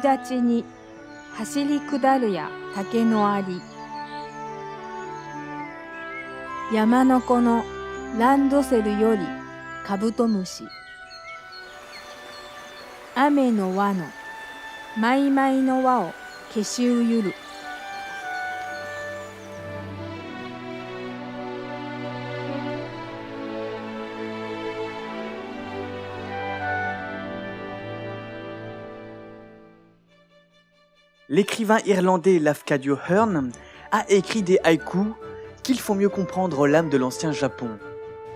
立ちに走り下るや竹のあり。山の子のランドセルよりカブトムシ。雨の輪のマイマイの輪を消しうゆる。L'écrivain irlandais Lafcadio Hearn a écrit des haïkus qu'ils font mieux comprendre l'âme de l'ancien Japon.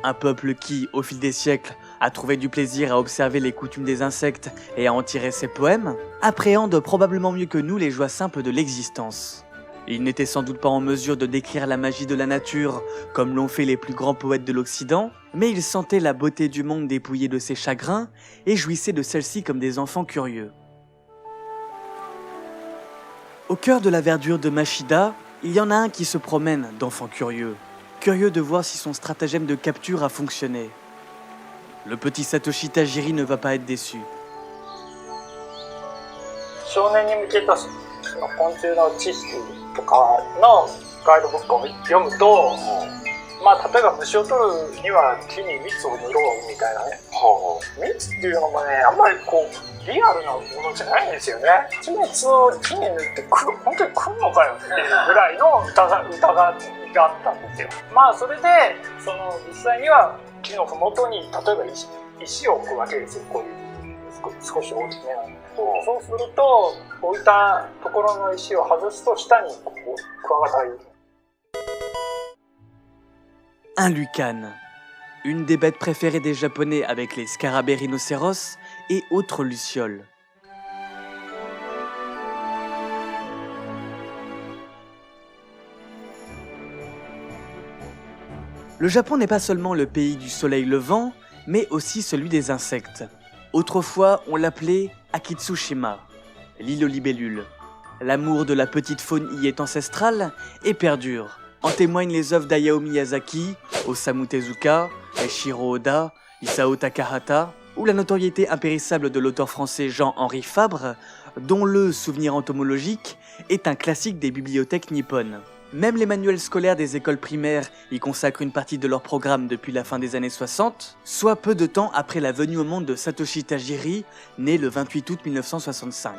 Un peuple qui, au fil des siècles, a trouvé du plaisir à observer les coutumes des insectes et à en tirer ses poèmes, appréhende probablement mieux que nous les joies simples de l'existence. Il n'était sans doute pas en mesure de décrire la magie de la nature comme l'ont fait les plus grands poètes de l'Occident, mais il sentait la beauté du monde dépouillé de ses chagrins et jouissait de celle-ci comme des enfants curieux. Au cœur de la verdure de Mashida, il y en a un qui se promène d'enfant curieux, curieux de voir si son stratagème de capture a fonctionné. Le petit Satoshi Tajiri ne va pas être déçu. 少年に向けたその昆虫の知識とかのガイドブックを読むと、まあ例えば虫を取るには木に蜜を塗ろうみたいなね。蜜っていうのもね、あんまりこうリアルなものじゃないんですよね。蜂蜜を木に塗って本当に食うのかよっていうぐらいの疑があったんですよ。まあそれでその実際には木の麓に例えば石を置くわけですよ。こういう少し大きめなの。そうすると置いたところの石を外すと下にこうクワガタがいる。Un lucane, une des bêtes préférées des Japonais avec les scarabées rhinocéros et autres lucioles. Le Japon n'est pas seulement le pays du soleil levant, mais aussi celui des insectes. Autrefois, on l'appelait Akitsushima, l'île aux libellules. L'amour de la petite faune y est ancestral et perdure. En témoignent les œuvres d'Hayao Miyazaki, Osamu Tezuka, Eiichiro Oda, Isao Takahata, ou la notoriété impérissable de l'auteur français Jean-Henri Fabre, dont le Souvenir entomologique est un classique des bibliothèques nippones. Même les manuels scolaires des écoles primaires y consacrent une partie de leur programme depuis la fin des années 60, soit peu de temps après la venue au monde de Satoshi Tajiri, né le 28 août 1965.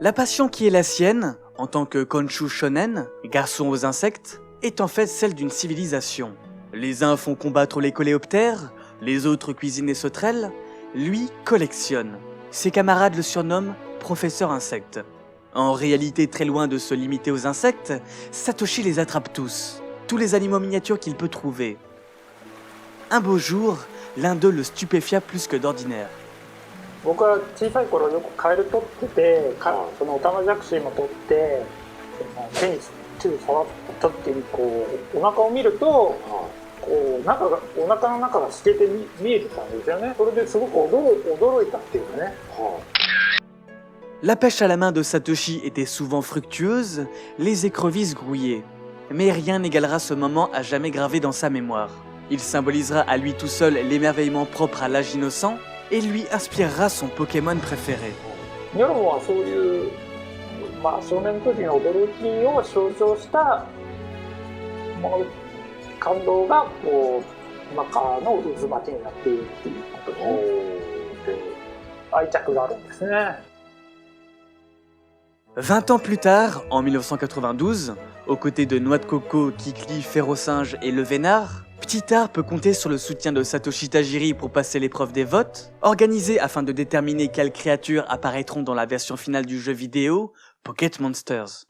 La passion qui est la sienne, en tant que Konshu Shonen, garçon aux insectes, est en fait celle d'une civilisation. Les uns font combattre les coléoptères, les autres cuisinent les sauterelles, lui collectionne. Ses camarades le surnomment professeur insecte. En réalité très loin de se limiter aux insectes, Satoshi les attrape tous les animaux miniatures qu'il peut trouver. Un beau jour, l'un d'eux le stupéfia plus que d'ordinaire. 僕は小さい頃よくカエル取ってて、そのオタマジャクシも取って手に触った時にこうお腹を見ると、こうお腹の中が透けて見えてたんですよね。それですごく驚いたっていうかね。La pêche à la main de Satoshi était souvent fructueuse, les écrevisses grouillaient. Mais rien n'égalera ce moment à jamais gravé dans sa mémoire. Il symbolisera à lui tout seul l'émerveillement propre à l'âge innocent et lui inspirera son Pokémon préféré. ニョロモはそういう、少年の時の驚きを象徴したもの感動がこう中の渦巻きになっているっていうことで、愛着があるんですね。20 ans plus tard, en 1992, aux côtés de Noix de Coco, Kikli, Férocinge et Le Vénard, Petit Art peut compter sur le soutien de Satoshi Tajiri pour passer l'épreuve des votes, organisée afin de déterminer quelles créatures apparaîtront dans la version finale du jeu vidéo Pocket Monsters.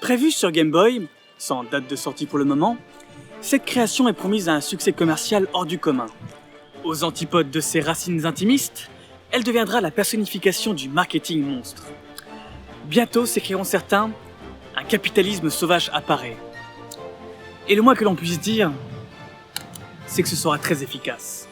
Prévue sur Game Boy, sans date de sortie pour le moment, cette création est promise à un succès commercial hors du commun. Aux antipodes de ses racines intimistes, elle deviendra la personnification du marketing monstre. Bientôt, s'écrieront certains, un capitalisme sauvage apparaît. Et le moins que l'on puisse dire, c'est que ce sera très efficace.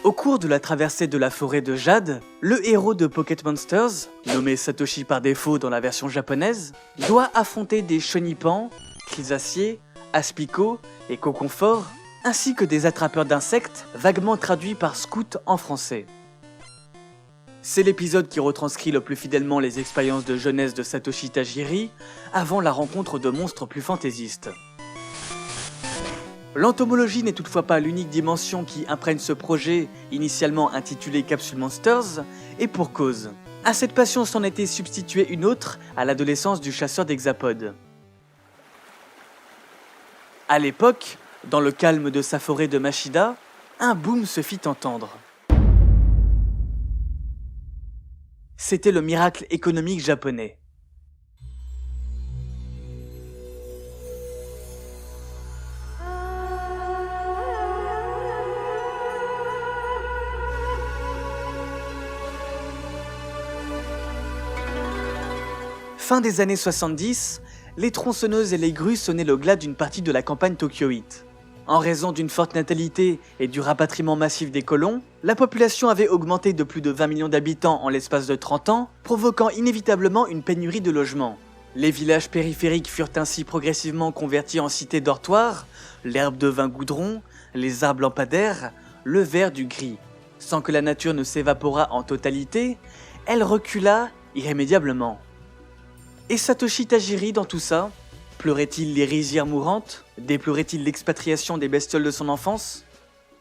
Au cours de la traversée de la forêt de Jade, le héros de Pocket Monsters, nommé Satoshi par défaut dans la version japonaise, doit affronter des chenipans, chrysaciers, aspicots et coconforts, ainsi que des attrapeurs d'insectes, vaguement traduits par scout en français. C'est l'épisode qui retranscrit le plus fidèlement les expériences de jeunesse de Satoshi Tajiri avant la rencontre de monstres plus fantaisistes. L'entomologie n'est toutefois pas l'unique dimension qui imprègne ce projet, initialement intitulé Capsule Monsters, et pour cause. À cette passion s'en était substituée une autre à l'adolescence du chasseur d'hexapodes. À l'époque, dans le calme de sa forêt de Mashida, un boom se fit entendre. C'était le miracle économique japonais. Fin des années 70, les tronçonneuses et les grues sonnaient le glas d'une partie de la campagne tokyoïte. En raison d'une forte natalité et du rapatriement massif des colons, la population avait augmenté de plus de 20 millions d'habitants en l'espace de 30 ans, provoquant inévitablement une pénurie de logements. Les villages périphériques furent ainsi progressivement convertis en cités dortoirs, l'herbe devint goudron, les arbres lampadaires, le vert du gris. Sans que la nature ne s'évaporât en totalité, elle recula irrémédiablement. Et Satoshi Tajiri dans tout ça? Pleurait-il les rizières mourantes? Déplorait-il l'expatriation des bestioles de son enfance?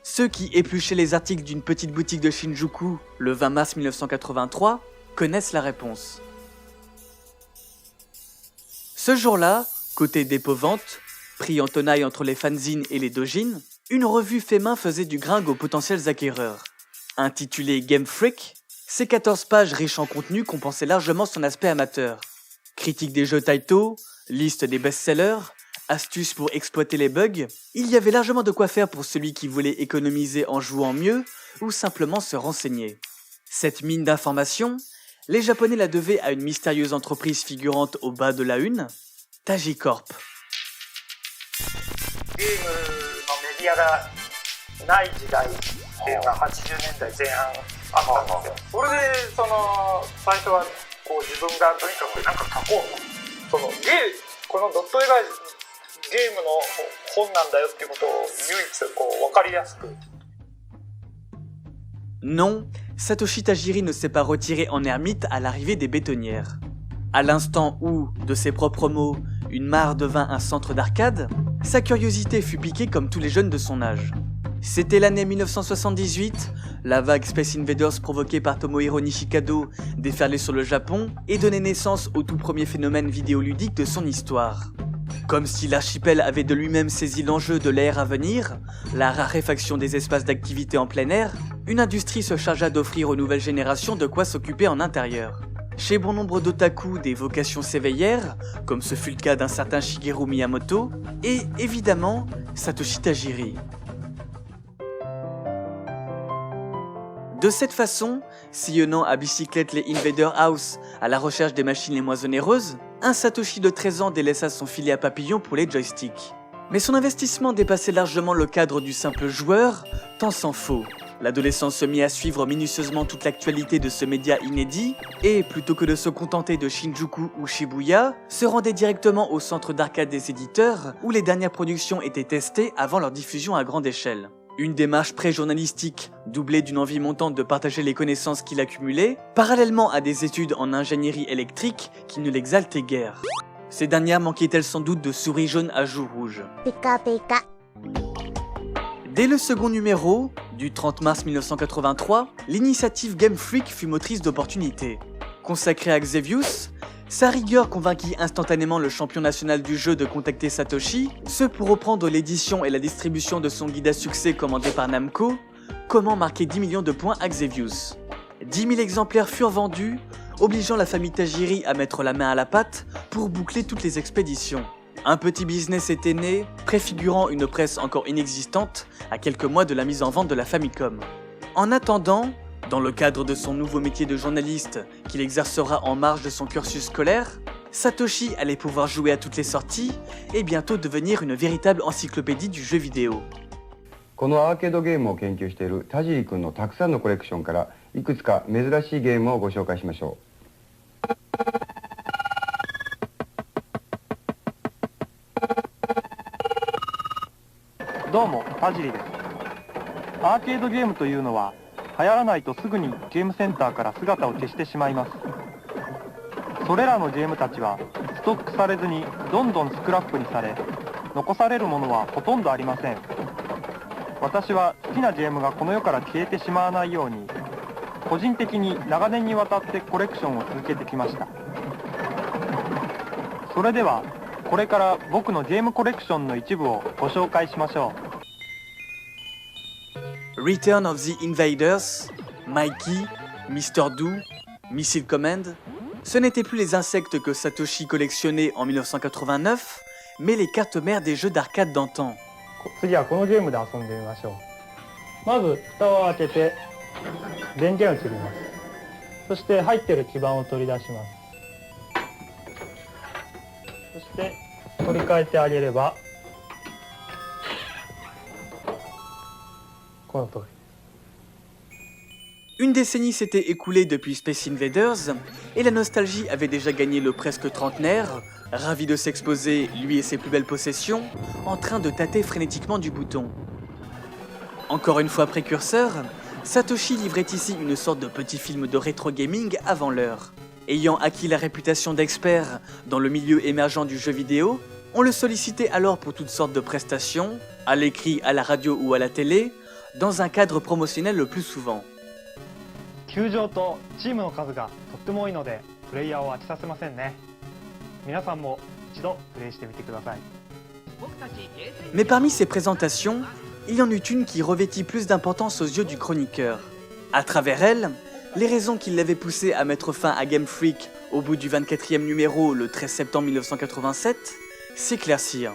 Ceux qui épluchaient les articles d'une petite boutique de Shinjuku le 20 mars 1983 connaissent la réponse. Ce jour-là, côté dépôt-vente, pris en tenaille entre les fanzines et les dojins, une revue fait main faisait du gringue aux potentiels acquéreurs. Intitulée Game Freak, ces 14 pages riches en contenu compensaient largement son aspect amateur. Critique des jeux Taito, liste des best-sellers, astuces pour exploiter les bugs, il y avait largement de quoi faire pour celui qui voulait économiser en jouant mieux ou simplement se renseigner. Cette mine d'informations, les Japonais la devaient à une mystérieuse entreprise figurante au bas de la une, Tajicorp. ゲームのメディアがない時代っていうのが80年代前半あったんですよ。それで最初はこう自分がとにかくなんか書こうと、このドット絵がゲームの本なんだよっていうことを唯一こう分かりやすく。Non, Satoshi Tajiri ne s'est pas retiré en ermite à l'arrivée des bétonnières. À l'instant où, de ses propres mots, une mare devint un centre d'arcade, sa curiosité fut piquée comme tous les jeunes de son âge. C'était l'année 1978, la vague Space Invaders provoquée par Tomohiro Nishikado déferlait sur le Japon et donnait naissance au tout premier phénomène vidéoludique de son histoire. Comme si l'archipel avait de lui-même saisi l'enjeu de l'ère à venir, la raréfaction des espaces d'activité en plein air, une industrie se chargea d'offrir aux nouvelles générations de quoi s'occuper en intérieur. Chez bon nombre d'otaku, des vocations s'éveillèrent, comme ce fut le cas d'un certain Shigeru Miyamoto, et évidemment, Satoshi Tajiri. De cette façon, sillonnant à bicyclette les Invader House à la recherche des machines les moins onéreuses, un Satoshi de 13 ans délaissa son filet à papillon pour les joysticks. Mais son investissement dépassait largement le cadre du simple joueur, tant s'en faut. L'adolescent se mit à suivre minutieusement toute l'actualité de ce média inédit et, plutôt que de se contenter de Shinjuku ou Shibuya, se rendait directement au centre d'arcade des éditeurs où les dernières productions étaient testées avant leur diffusion à grande échelle. Une démarche pré-journalistique, doublée d'une envie montante de partager les connaissances qu'il accumulait, parallèlement à des études en ingénierie électrique qui ne l'exaltaient guère. Ces dernières manquaient-elles sans doute de souris jaunes à joues rouges. Pika pika. Dès le second numéro, du 30 mars 1983, l'initiative Game Freak fut motrice d'opportunités. Consacrée à Xevious, sa rigueur convainquit instantanément le champion national du jeu de contacter Satoshi, ce pour reprendre l'édition et la distribution de son guide à succès commandé par Namco, Comment marquer 10 millions de points à Xevious. 10 000 exemplaires furent vendus, obligeant la famille Tajiri à mettre la main à la pâte pour boucler toutes les expéditions. Un petit business était né, préfigurant une presse encore inexistante à quelques mois de la mise en vente de la Famicom. En attendant, dans le cadre de son nouveau métier de journaliste qu'il exercera en marge de son cursus scolaire, Satoshi allait pouvoir jouer à toutes les sorties et bientôt devenir une véritable encyclopédie du jeu vidéo. このアーケードゲームを研究している田尻君のたくさんのコレクションからいくつか珍しいゲームをご紹介しましょう。どうも、田尻です。アーケードゲームというのは流行らないとすぐにゲームセンターから姿を消してしまいます。それらのゲームたちはストックされずにどんどんスクラップにされ、残されるものはほとんどありません。私は好きなゲームがこの世から消えてしまわないように、個人的に長年にわたってコレクションを続けてきました。それではこれから僕のゲームコレクションの一部をご紹介しましょう。Return of the Invaders, Mikey, Mr. Do, Missile Command, ce n'étaient plus les insectes que Satoshi collectionnait en 1989, mais les cartes mères des jeux d'arcade d'antan. 次はこのゲームで遊んでみましょう。まず蓋を開けて電源を切ります。そして入っている基板を取り出します。そして取り替えてあげればこの通り。Une décennie s'était écoulée depuis Space Invaders, et la nostalgie avait déjà gagné le presque trentenaire, ravi de s'exposer, lui et ses plus belles possessions, en train de tâter frénétiquement du bouton. Encore une fois précurseur, Satoshi livrait ici une sorte de petit film de rétro gaming avant l'heure. Ayant acquis la réputation d'expert dans le milieu émergent du jeu vidéo, on le sollicitait alors pour toutes sortes de prestations, à l'écrit, à la radio ou à la télé, dans un cadre promotionnel le plus souvent. 球場とチームの数がとっても多いのでプレイヤーを飽きさせませんね。皆さんも一度プレイしてみてください。Mais parmi ces présentations, il y en eut une qui revêtit plus d'importance aux yeux du chroniqueur. À travers elle, les raisons qui l'avaient poussé à mettre fin à Game Freak au bout du 24e numéro le 13 septembre 1987 s'éclaircirent.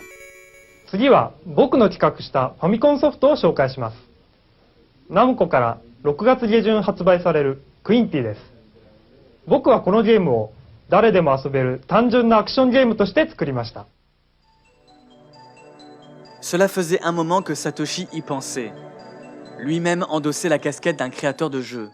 次は僕の企画したファミコンソフトを紹介します。ナムコから6月下旬発売されるクインティです。僕はこのゲームを誰でも遊べる単純なアクションゲームとして作りました。Cela faisait un moment que Satoshi y pensait. Lui-même endossait la casquette d'un créateur de jeux.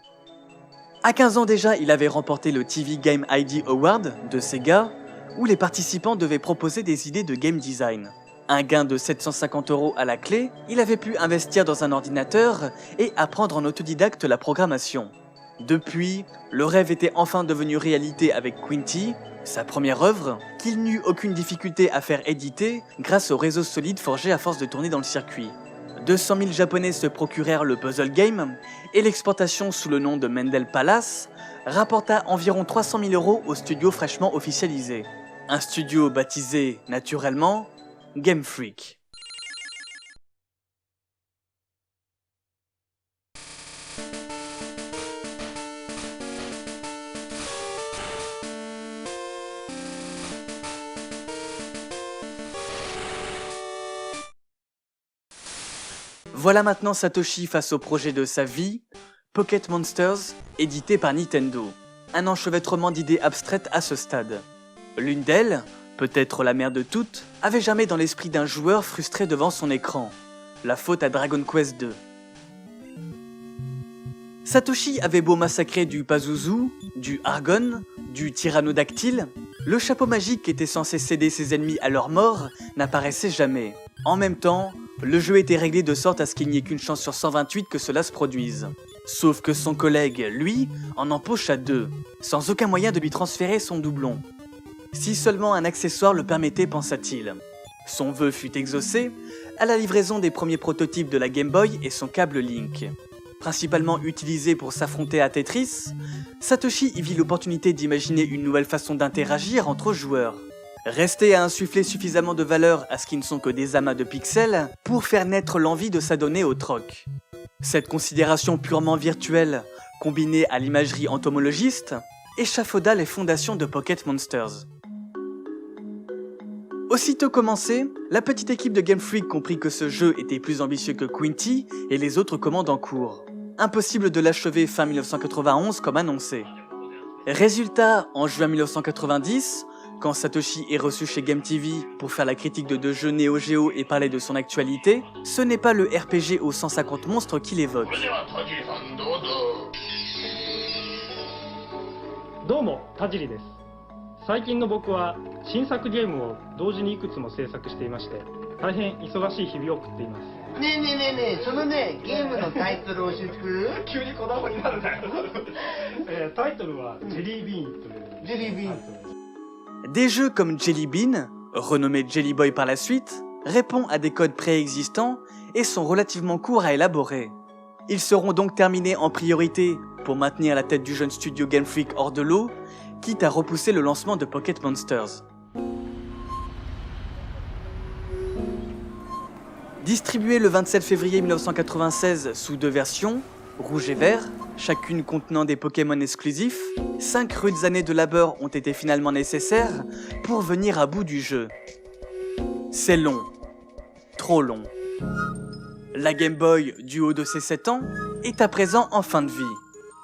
À 15 ans déjà, il avait remporté le TV Game ID Award de Sega, où les participants devaient proposer des idées de game design. Un gain de 750 € à la clé, il avait pu investir dans un ordinateur et apprendre en autodidacte la programmation. Depuis, le rêve était enfin devenu réalité avec Quinty, sa première œuvre, qu'il n'eut aucune difficulté à faire éditer grâce au réseau solide forgé à force de tourner dans le circuit. 200 000 Japonais se procurèrent le puzzle game et l'exportation sous le nom de Mendel Palace rapporta environ 300 000 € au studio fraîchement officialisé. Un studio baptisé, naturellement, Game Freak. Voilà maintenant Satoshi face au projet de sa vie, Pocket Monsters, édité par Nintendo. Un enchevêtrement d'idées abstraites à ce stade. L'une d'elles, peut-être la mère de toutes, avait jamais dans l'esprit d'un joueur frustré devant son écran. La faute à Dragon Quest II. Satoshi avait beau massacrer du Pazuzu, du Argon, du Tyranodactyle, le chapeau magique qui était censé céder ses ennemis à leur mort n'apparaissait jamais. En même temps, le jeu était réglé de sorte à ce qu'il n'y ait qu'une chance sur 128 que cela se produise. Sauf que son collègue, lui, en empocha 2, sans aucun moyen de lui transférer son doublon. Si seulement un accessoire le permettait, pensa-t-il. Son vœu fut exaucé à la livraison des premiers prototypes de la Game Boy et son câble Link. Principalement utilisé pour s'affronter à Tetris, Satoshi y vit l'opportunité d'imaginer une nouvelle façon d'interagir entre joueurs. Restait à insuffler suffisamment de valeur à ce qui ne sont que des amas de pixels pour faire naître l'envie de s'adonner au troc. Cette considération purement virtuelle, combinée à l'imagerie entomologiste, échafauda les fondations de Pocket Monsters. Aussitôt commencé, la petite équipe de Game Freak comprit que ce jeu était plus ambitieux que Quinty et les autres commandes en cours. Impossible de l'achever fin 1991 comme annoncé. Résultat, en juin 1990, Quand Satoshi est reçu chez Game TV pour faire la critique de deux jeux Neo Geo et parler de son actualité, ce n'est pas le RPG aux 150 monstres qu'il évoque. どうも、田尻です。最近の僕は新作ゲームを同時にいくつも制作していまして、大変忙しい日々を送っています。ねえねえねえねえ、そのね、ゲームのタイトルを教えてくれる？急にこだわりになるんだよ。タイトルはジェリービーンという。ジェリービーン。Des jeux comme Jelly Bean, renommé Jelly Boy par la suite, répondent à des codes préexistants et sont relativement courts à élaborer. Ils seront donc terminés en priorité pour maintenir la tête du jeune studio Game Freak hors de l'eau, quitte à repousser le lancement de Pocket Monsters. Distribué le 27 février 1996 sous deux versions, rouge et vert, chacune contenant des Pokémon exclusifs, 5 rudes années de labeur ont été finalement nécessaires pour venir à bout du jeu. C'est long, trop long. La Game Boy, du haut de ses 7 ans, est à présent en fin de vie.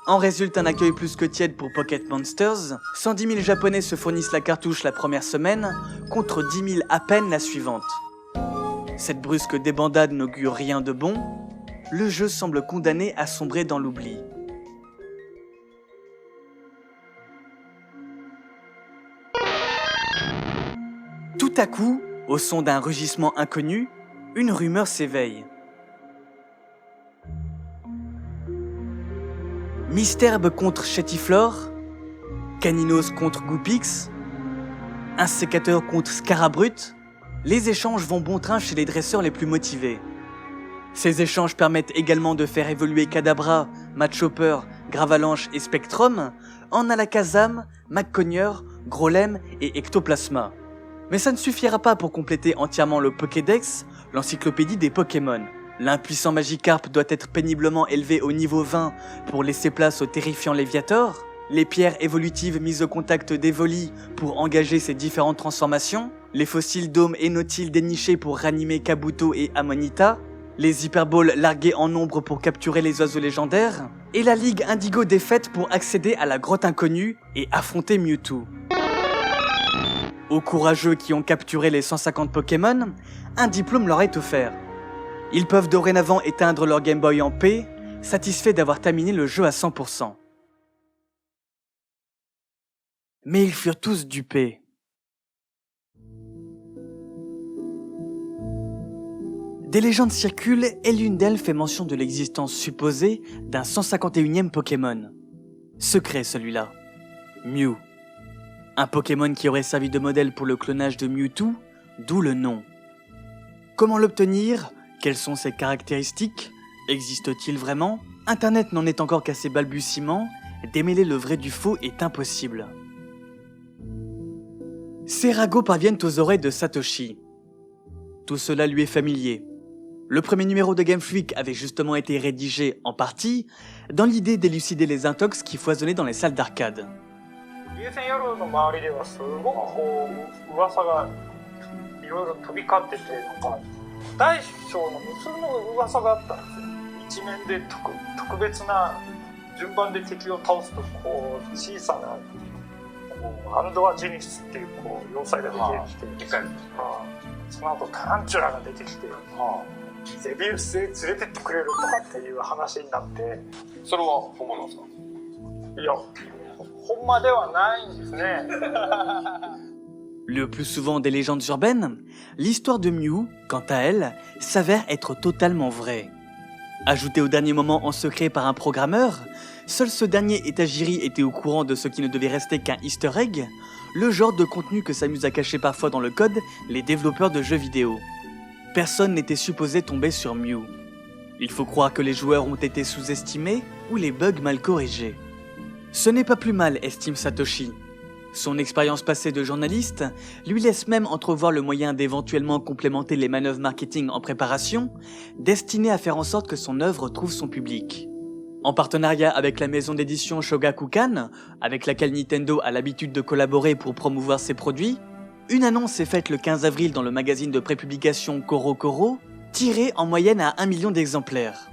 En résulte un accueil plus que tiède pour Pocket Monsters, 110 000 Japonais se fournissent la cartouche la première semaine, contre 10 000 à peine la suivante. Cette brusque débandade n'augure rien de bon, le jeu semble condamné à sombrer dans l'oubli. Tout à coup, au son d'un rugissement inconnu, une rumeur s'éveille. Misterbe contre Chetiflore, Caninos contre Goopix, un sécateur contre Scarabrut, les échanges vont bon train chez les dresseurs les plus motivés. Ces échanges permettent également de faire évoluer Kadabra, Machopper, Gravalanche et Spectrum en Alakazam, McConyer, Grolem et Ectoplasma. Mais ça ne suffira pas pour compléter entièrement le Pokédex, l'encyclopédie des Pokémon. L'impuissant Magikarp doit être péniblement élevé au niveau 20 pour laisser place au terrifiant Léviator, les pierres évolutives mises au contact d'Evoli pour engager ses différentes transformations, les fossiles Dôme et Nautile dénichés pour ranimer Kabuto et Amonita, les Hyperballs largués en nombre pour capturer les oiseaux légendaires, et la Ligue Indigo défaite pour accéder à la grotte inconnue et affronter Mewtwo. Aux courageux qui ont capturé les 150 Pokémon, un diplôme leur est offert. Ils peuvent dorénavant éteindre leur Game Boy en paix, satisfaits d'avoir terminé le jeu à 100%. Mais ils furent tous dupés. Des légendes circulent et l'une d'elles fait mention de l'existence supposée d'un 151e Pokémon. Secret celui-là. Mew. Un Pokémon qui aurait servi de modèle pour le clonage de Mewtwo, d'où le nom. Comment l'obtenir ? Quelles sont ses caractéristiques ? Existe-t-il vraiment ? Internet n'en est encore qu'à ses balbutiements, démêler le vrai du faux est impossible. Ces ragots parviennent aux oreilles de Satoshi. Tout cela lui est familier. Le premier numéro de Game Freak avait justement été rédigé, en partie, dans l'idée d'élucider les intox qui foisonnaient dans les salles d'arcade. 流線夜の周りではすごくこう噂がいろいろ飛び交ってて、なんか大小の無数の噂があったんですよ。一面で特別な順番で敵を倒すとこう小さなアルドアジェニスっていうこう要塞が出てきて、その後タランチュラが出てきて、ゼビウスへ連れてってくれるとかっていう話になって。それは本物ですか？いや、ほんまではないんですね。Le plus souvent des légendes urbaines, l'histoire de Mew, quant à elle, s'avère être totalement vraie. Ajoutée au dernier moment en secret par un programmeur, seul ce dernier et Tajiri étaient au courant de ce qui ne devait rester qu'un easter egg, le genre de contenu que s'amusent à cacher parfois dans le code les développeurs de jeux vidéo. Personne n'était supposé tomber sur Mew. Il faut croire que les joueurs ont été sous-estimés ou les bugs mal corrigés. Ce n'est pas plus mal, estime Satoshi. Son expérience passée de journaliste lui laisse même entrevoir le moyen d'éventuellement complémenter les manœuvres marketing en préparation, destinées à faire en sorte que son œuvre trouve son public. En partenariat avec la maison d'édition Shogakukan, avec laquelle Nintendo a l'habitude de collaborer pour promouvoir ses produits, une annonce est faite le 15 avril dans le magazine de prépublication CoroCoro, tirée en moyenne à 1 million d'exemplaires.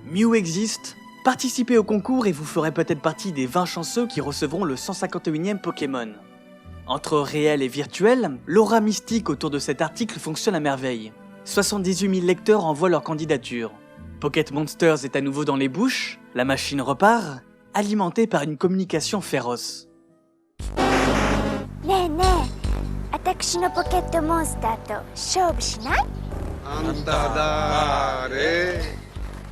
Mew existe, participez au concours et vous ferez peut-être partie des 20 chanceux qui recevront le 151e Pokémon. Entre réel et virtuel, l'aura mystique autour de cet article fonctionne à merveille. 78 000 lecteurs envoient leur candidature. Pocket Monsters est à nouveau dans les bouches, la machine repart, alimentée par une communication féroce. ねえねえ、私のポケットモンスターと勝負しない？あんた誰？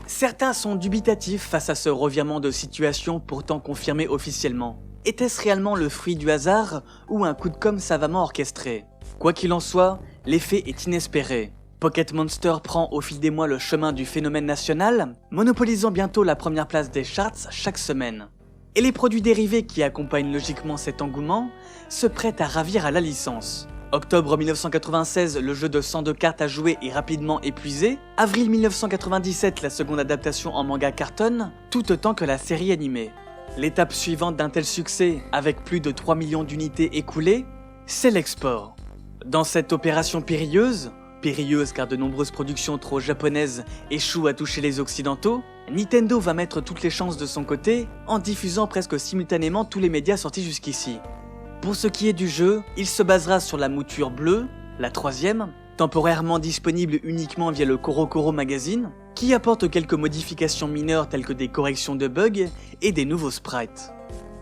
Certains sont dubitatifs face à ce revirement de situation pourtant confirmé officiellement. Était-ce réellement le fruit du hasard ou un coup de com' savamment orchestré? Quoi qu'il en soit, l'effet est inespéré. Pocket Monster prend au fil des mois le chemin du phénomène national, monopolisant bientôt la première place des charts chaque semaine. Et les produits dérivés qui accompagnent logiquement cet engouement se prêtent à ravir à la licence. Octobre 1996, le jeu de 102 cartes à jouer est rapidement épuisé. Avril 1997, la seconde adaptation en manga cartonne, tout autant que la série animée. L'étape suivante d'un tel succès, avec plus de 3 millions d'unités écoulées, c'est l'export. Dans cette opération périlleuse car de nombreuses productions trop japonaises échouent à toucher les occidentaux, Nintendo va mettre toutes les chances de son côté en diffusant presque simultanément tous les médias sortis jusqu'ici. Pour ce qui est du jeu, il se basera sur la mouture bleue, la troisième, temporairement disponible uniquement via le CoroCoro Magazine, qui apporte quelques modifications mineures telles que des corrections de bugs et des nouveaux sprites.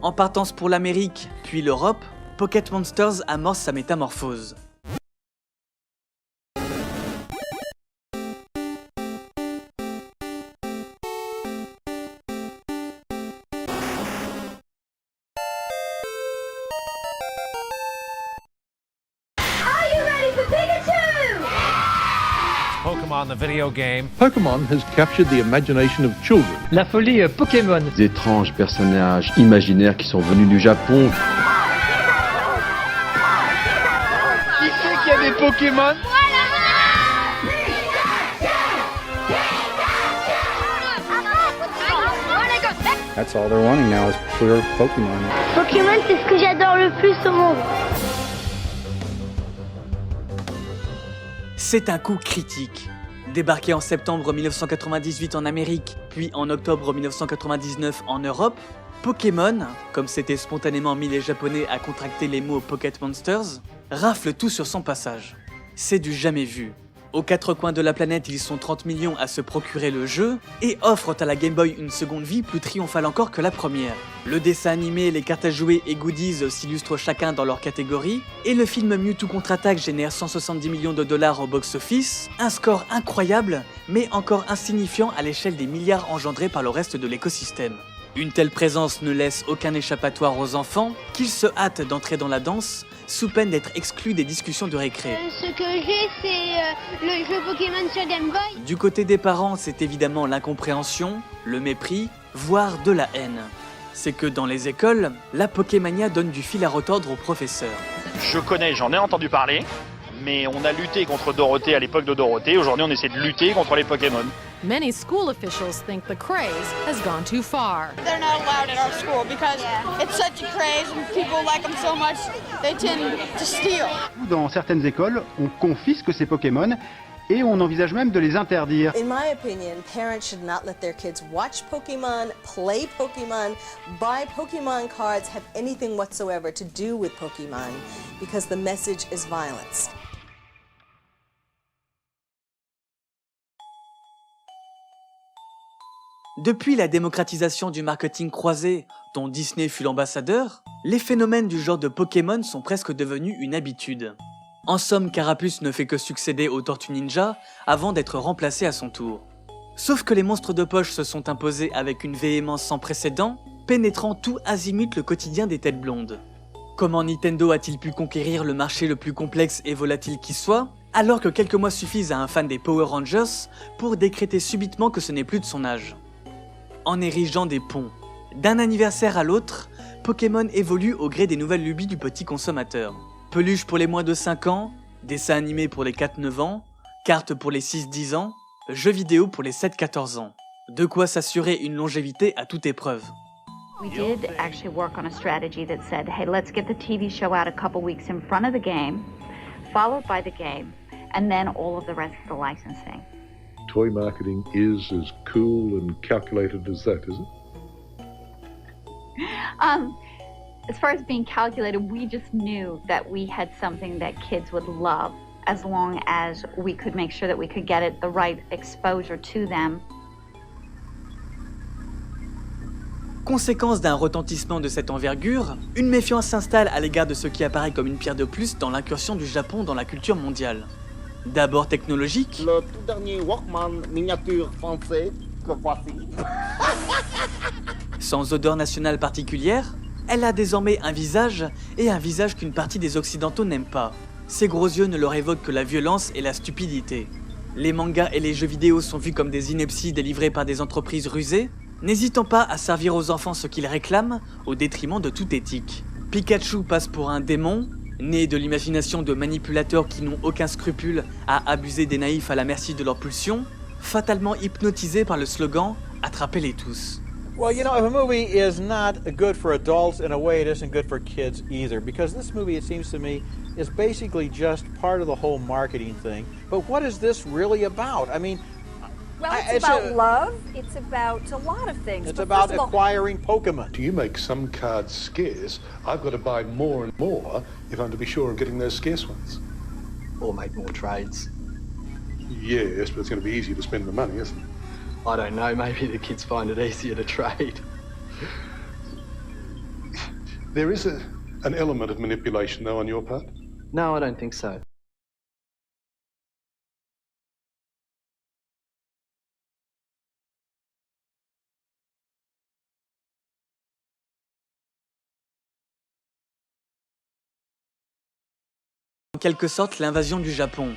En partance pour l'Amérique, puis l'Europe, Pocket Monsters amorce sa métamorphose. Pokemon, the video game. Pokemon has captured the imagination of children. La folie Pokémon. Des étranges personnages imaginaires qui sont venus du Japon. Qui c'est qu'il y a des Pokémon? That's all they're wanting now is pure Pokémon. Pokémon, c'est ce que j'adore le plus au monde. C'est un coup critique. Débarqué en septembre 1998 en Amérique, puis en octobre 1999 en Europe, Pokémon, comme s'étaient spontanément mis les Japonais à contracter les mots Pocket Monsters, rafle tout sur son passage. C'est du jamais vu. Aux quatre coins de la planète, ils sont 30 millions à se procurer le jeu et offrent à la Game Boy une seconde vie plus triomphale encore que la première. Le dessin animé, les cartes à jouer et goodies s'illustrent chacun dans leur catégorie et le film Mewtwo contre-attaque génère 170 millions de dollars au box-office, un score incroyable mais encore insignifiant à l'échelle des milliards engendrés par le reste de l'écosystème. Une telle présence ne laisse aucun échappatoire aux enfants, qu'ils se hâtent d'entrer dans la danse, sous peine d'être exclus des discussions de récré. Ce que j'ai, c'est le jeu Pokémon sur Game Boy. Du côté des parents, c'est évidemment l'incompréhension, le mépris, voire de la haine. C'est que dans les écoles, la Pokémania donne du fil à retordre aux professeurs. Je connais, j'en ai entendu parler, mais on a lutté contre Dorothée à l'époque de Dorothée, aujourd'hui on essaie de lutter contre les Pokémon. Many school officials think the craze has gone too far. They're not allowed at our school because it's such a craze and people like them so much, they tend to steal. Dans certaines écoles, on confisque ces Pokémon et on envisage même de les interdire. In my opinion, parents should not let their kids watch Pokemon, play Pokemon, buy Pokemon cards, have anything whatsoever to do with Pokemon because the message is violence. Depuis la démocratisation du marketing croisé, dont Disney fut l'ambassadeur, les phénomènes du genre de Pokémon sont presque devenus une habitude. En somme, Carapuce ne fait que succéder aux Tortues Ninja avant d'être remplacé à son tour. Sauf que les monstres de poche se sont imposés avec une véhémence sans précédent, pénétrant tout azimut le quotidien des têtes blondes. Comment Nintendo a-t-il pu conquérir le marché le plus complexe et volatile qui soit, alors que quelques mois suffisent à un fan des Power Rangers pour décréter subitement que ce n'est plus de son âge? En érigeant des ponts. D'un anniversaire à l'autre, Pokémon évolue au gré des nouvelles lubies du petit consommateur. Peluche pour les moins de 5 ans, dessin animé pour les 4-9 ans, cartes pour les 6-10 ans, jeux vidéo pour les 7-14 ans. De quoi s'assurer une longévité à toute épreuve. We did actually work on a strategy that said, hey, let's get the TV show out a couple weeks in front of the game, followed by the game, and then all of the rest of the licensing. Toy marketing is as cool and calculated as that, is it? As far as being calculated, we just knew that we had something that kids would love as long as we could make sure that we could get it the right exposure to them. Conséquence d'un retentissement de cette envergure, une méfiance s'installe à l'égard de ce qui apparaît comme une pierre de plus dans l'incursion du Japon dans la culture mondiale. D'abord technologique. Le tout dernier Walkman miniature français que voici. Sans odeur nationale particulière, elle a désormais un visage, et un visage qu'une partie des Occidentaux n'aiment pas. Ses gros yeux ne leur évoquent que la violence et la stupidité. Les mangas et les jeux vidéo sont vus comme des inepties délivrées par des entreprises rusées, n'hésitant pas à servir aux enfants ce qu'ils réclament, au détriment de toute éthique. Pikachu passe pour un démon, né de l'imagination de manipulateurs qui n'ont aucun scrupule à abuser des naïfs à la merci de leurs pulsions, fatalement hypnotisé par le slogan « Attrapez-les tous ». Well, you know, if a movie is not good for adults, in a way it isn't good for kids either, because this movie, it seems to me, is basically just part of the whole marketing thing. But what is this really about? I mean, well, it's about love. It's about a lot of things. It's about acquiring Pokemon. Do you make some cards scarce? I've got to buy more and more if I'm to be sure of getting those scarce ones. Or make more trades. Yes, but it's going to be easier to spend the money, isn't it? I don't know, maybe the kids find it easier to trade. There is an element of manipulation, though, on your part? No, I don't think so. En quelque sorte l'invasion du Japon.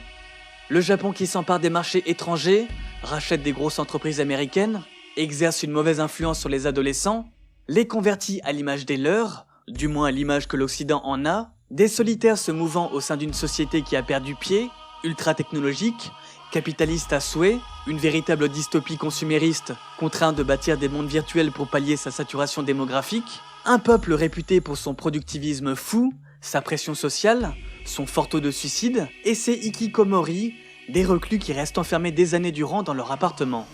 Le Japon qui s'empare des marchés étrangers, rachète des grosses entreprises américaines, exerce une mauvaise influence sur les adolescents, les convertit à l'image des leurs, du moins à l'image que l'Occident en a, des solitaires se mouvant au sein d'une société qui a perdu pied, ultra-technologique, capitaliste à souhait, une véritable dystopie consumériste, contraint de bâtir des mondes virtuels pour pallier sa saturation démographique, un peuple réputé pour son productivisme fou, sa pression sociale, son fort taux de suicide, et ses hikikomori, des reclus qui restent enfermés des années durant dans leur appartement.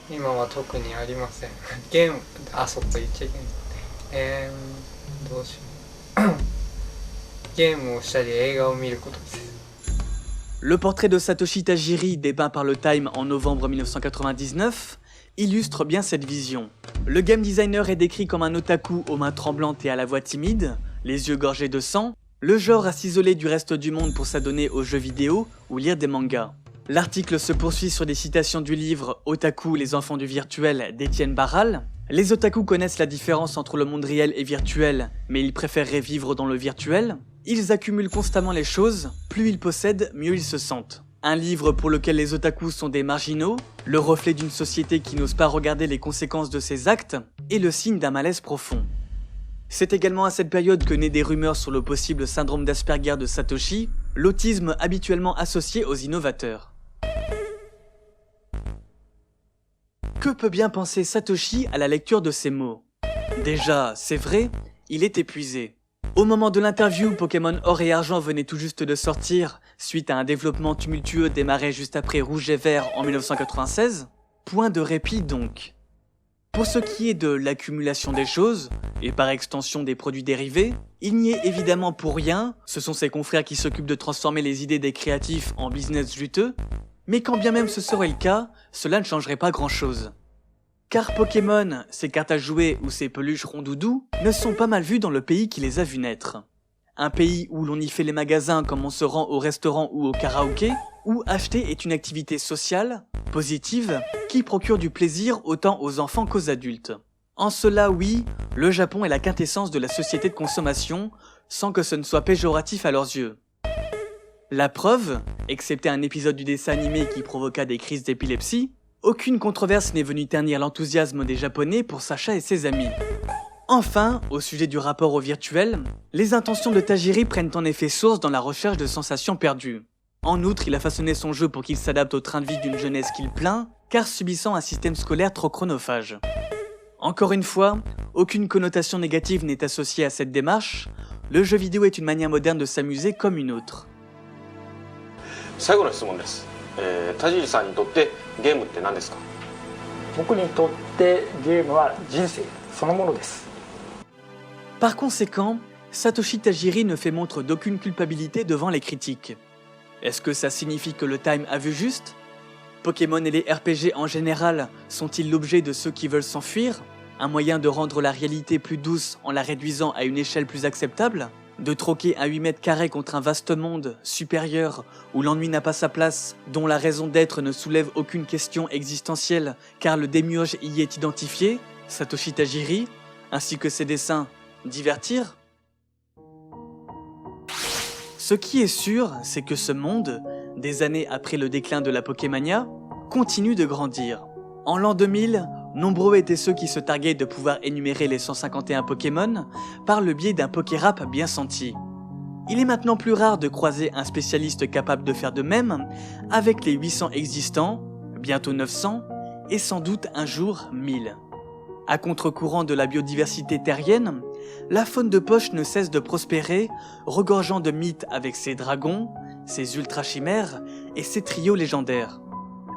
Le portrait de Satoshi Tajiri, dépeint par le Time en novembre 1999, illustre bien cette vision. Le game designer est décrit comme un otaku aux mains tremblantes et à la voix timide, les yeux gorgés de sang, le genre à s'isoler du reste du monde pour s'adonner aux jeux vidéo ou lire des mangas. L'article se poursuit sur des citations du livre « Otaku, les enfants du virtuel » d'Étienne Barral. Les otaku connaissent la différence entre le monde réel et virtuel, mais ils préféreraient vivre dans le virtuel. Ils accumulent constamment les choses, plus ils possèdent, mieux ils se sentent. Un livre pour lequel les otaku sont des marginaux, le reflet d'une société qui n'ose pas regarder les conséquences de ses actes, et le signe d'un malaise profond. C'est également à cette période que naît des rumeurs sur le possible syndrome d'Asperger de Satoshi, l'autisme habituellement associé aux innovateurs. Que peut bien penser Satoshi à la lecture de ces mots? Déjà, c'est vrai, il est épuisé. Au moment de l'interview, Pokémon Or et Argent venait tout juste de sortir, suite à un développement tumultueux démarré juste après Rouge et Vert en 1996. Point de répit donc. Pour ce qui est de l'accumulation des choses, et par extension des produits dérivés, il n'y est évidemment pour rien, ce sont ses confrères qui s'occupent de transformer les idées des créatifs en business juteux, mais quand bien même ce serait le cas, cela ne changerait pas grand chose. Car Pokémon, ses cartes à jouer ou ses peluches rondoudou ne sont pas mal vues dans le pays qui les a vus naître. Un pays où l'on y fait les magasins comme on se rend au restaurant ou au karaoké, où acheter est une activité sociale, positive, qui procure du plaisir autant aux enfants qu'aux adultes. En cela, oui, le Japon est la quintessence de la société de consommation, sans que ce ne soit péjoratif à leurs yeux. La preuve, excepté un épisode du dessin animé qui provoqua des crises d'épilepsie, aucune controverse n'est venue ternir l'enthousiasme des Japonais pour Sacha et ses amis. Enfin, au sujet du rapport au virtuel, les intentions de Tajiri prennent en effet source dans la recherche de sensations perdues. En outre, il a façonné son jeu pour qu'il s'adapte au train de vie d'une jeunesse qu'il plaint, car subissant un système scolaire trop chronophage. Encore une fois, aucune connotation négative n'est associée à cette démarche, le jeu vidéo est une manière moderne de s'amuser comme une autre. 最後の質問です。田尻さんにとってゲームって何ですか？僕にとってゲームは人生そのものです。 Par conséquent, Satoshi Tajiri ne fait montre d'aucune culpabilité devant les critiques. Est-ce que ça signifie que le Time a vu juste? Pokémon et les RPG en général sont-ils l'objet de ceux qui veulent s'enfuir? Un moyen de rendre la réalité plus douce en la réduisant à une échelle plus acceptable? De troquer un 8 mètres carrés contre un vaste monde supérieur où l'ennui n'a pas sa place, dont la raison d'être ne soulève aucune question existentielle car le démiurge y est identifié, Satoshi Tajiri, ainsi que ses dessins, divertir? Ce qui est sûr, c'est que ce monde, des années après le déclin de la Pokémania, continue de grandir. En l'an 2000, nombreux étaient ceux qui se targuaient de pouvoir énumérer les 151 Pokémon par le biais d'un Pokérap bien senti. Il est maintenant plus rare de croiser un spécialiste capable de faire de même avec les 800 existants, bientôt 900, et sans doute un jour 1000. À contre-courant de la biodiversité terrienne, la faune de poche ne cesse de prospérer, regorgeant de mythes avec ses dragons, ses ultra-chimères et ses trios légendaires.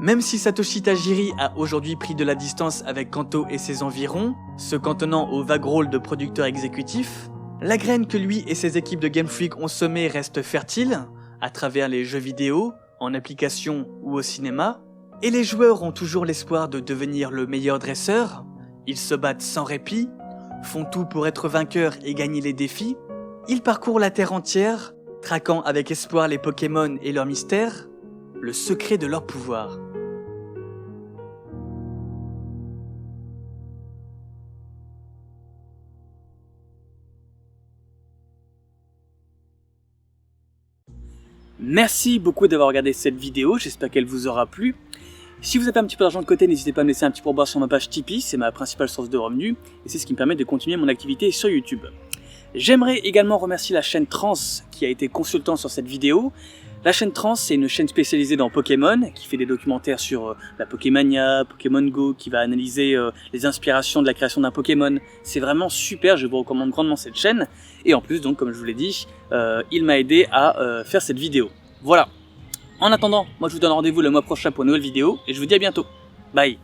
Même si Satoshi Tajiri a aujourd'hui pris de la distance avec Kanto et ses environs, se cantonnant au vague rôle de producteur exécutif, la graine que lui et ses équipes de Game Freak ont semée reste fertile, à travers les jeux vidéo, en application ou au cinéma, et les joueurs ont toujours l'espoir de devenir le meilleur dresseur. Ils se battent sans répit, font tout pour être vainqueurs et gagner les défis. Ils parcourent la terre entière, traquant avec espoir les Pokémon et leurs mystères, le secret de leur pouvoir. Merci beaucoup d'avoir regardé cette vidéo, j'espère qu'elle vous aura plu. Si vous avez un petit peu d'argent de côté, n'hésitez pas à me laisser un petit pourboire sur ma page Tipeee, c'est ma principale source de revenus, et c'est ce qui me permet de continuer mon activité sur YouTube. J'aimerais également remercier la chaîne Trans qui a été consultant sur cette vidéo. La chaîne Trans, c'est une chaîne spécialisée dans Pokémon, qui fait des documentaires sur la Pokémania, Pokémon Go, qui va analyser les inspirations de la création d'un Pokémon. C'est vraiment super, je vous recommande grandement cette chaîne. Et en plus, donc, comme je vous l'ai dit, il m'a aidé à faire cette vidéo. Voilà. En attendant, moi je vous donne rendez-vous le mois prochain pour une nouvelle vidéo, et je vous dis à bientôt. Bye.